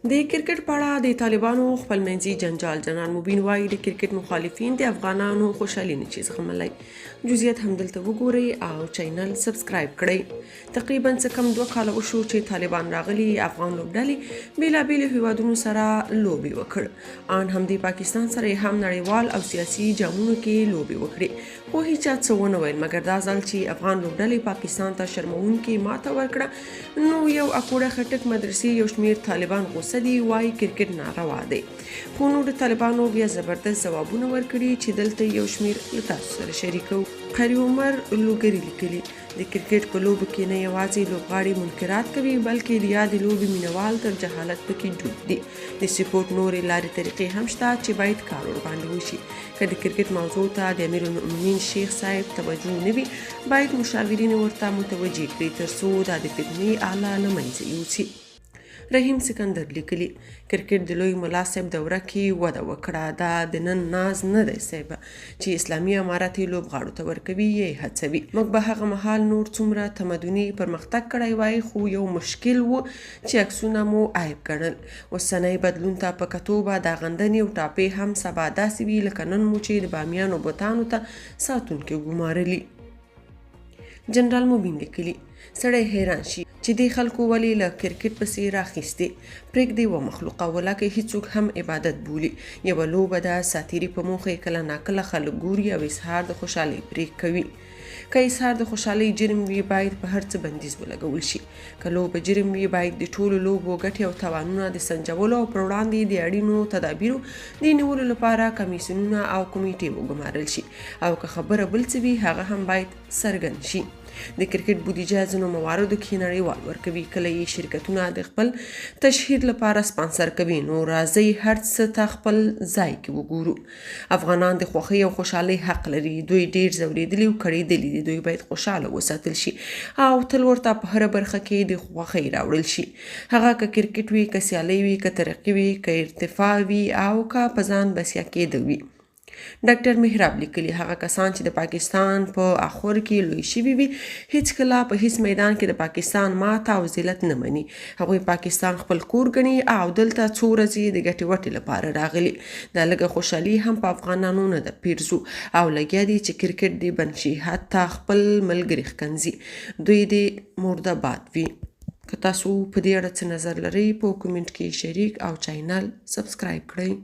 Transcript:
د کرکټ په اړه د طالبانو خپلمنځي جنجال. جنرال مبین وایي د کرکټ مخالفین د افغانانو خوشحالي نه شي زغملی. جزئیات همدلته وګورئ او چینل سبسکرایب کړئ. تقریبا څه کم 2 کاله وشو چې طالبان راغلي افغان لوبډلې بیلابیلو هیوادونو سره لوبې وکړ. ان هم د پاکستان سره هم نړیوال او سیاسي جامونو کې لوبې وکړې، خو هیچا څه ونه ویل مګر دا ځل چې افغان لوبډلې پاکستان ته شرموونکې ماته ورکړه، نو یو اکوړه خټک مدرسې یو شمیر طالبان غوسه دي، وایي کرکټ ناروا دی. خو نو د طالبانو بیا زبردست ځوابونه ورکړي چې دلته یو شمیر له تاسو سره شریکو. قاری عمر لوګری لیکلي د کرکټ په لوبو کې نه یوازې لوبغاړي منکرات کوي بلکې د یادې لوبې مینوال تر جهالت پکې ډوب دي. د سپورټ نورې لارې طریقې هم شته چې باید کار ورباندې وشي. که د کرکټ موضوع ته د امیرالمؤمنین شیخ صاحب توجه نه وي، باید مشاورین ورته متوجه کړي ترڅو دا د فتنې آله له منځه یوسي. رحیم سکندر لیکلي کرکټ د لوی ملا صاحب دوره کې وده وکړه، دا د نن ناز نه دی صاحب چې اسلامي امارت یې لوبغاړو ته ورکوي یې هڅوي. موږ به هغه مهال نور څومره تمدني پرمختګ کړی وای، خو یو مشکل و چې عکسونه مو عیب ګڼل. اوسنی بدلون ته په کتو به دا غندنې او ټاپې هم سبا داسې وي لکه نن مو چې د بامیانو بوتانو ته ساتونکي ګمارلي. جنرال مبین لیکلي سړی حیران شي چې دې خلکو ولې له کرکټ پسې راخیستې. پرېږدي و مخلوقه ولکه هیڅوک هم عبادت بولي. یوه لوبه ده، ساتیري په موخه کله ناکله خلک ګوري او اظهار د خوشحالۍ پرې کوي. که اظهار د خوشحالۍ جرم وي باید په هر څه بندیز ولګول شي. که لوبه جرم وي باید د ټولو لوبو ګټې او تاوانونه د سنجولو او پر وړاندې د اړینو تدابیرو د نیولو لپاره کمیسیونونه او کمیټې وګمارل شي، او که خبره بل څه وي هغه هم باید څرګند شي. د کرکټ بودیجه ځینو مواردو کې نړیوال ورکوي، کله یې شرکتونه د خپل تشهیر لپاره سپانسر کوي. نو راځئ هر څه ته خپل ځای کې وګورو. افغانان د خوښۍ او خوشحالۍ حق لري. دوی ډیر ځورېدلي او کړېدلي دي. دوی باید خوشحاله وساتل شي او تل ورته په هره برخه کې د خوښۍ راوړل شي، هغه که کرکټ وي، که سیالۍ وي، که ترقي وي، که ارتفاع وي او که په ځان بسیا کېدل وي. ډاکټر محراب لیکلي هغه کسان چې د پاکستان په اخور کې لوی شوي وي هیڅکله په هیڅ میدان کې د پاکستان ماته او ذلت نه مني. هغوی پاکستان خپل کور ګڼي او دلته څو ورځې د ګټې وټې لپاره راغلي. دا لږه خوشحالي هم په افغانانو نه ده پیرزو او لګیا دي چې کرکټ دې بند شي، حتی خپل ملګري ښکنځي. دوی دې مرده باد وي. که تاسو په دې اړه څه نظر لرئ په کومنټ کې شریک او چینل سبسکرایب کړئ.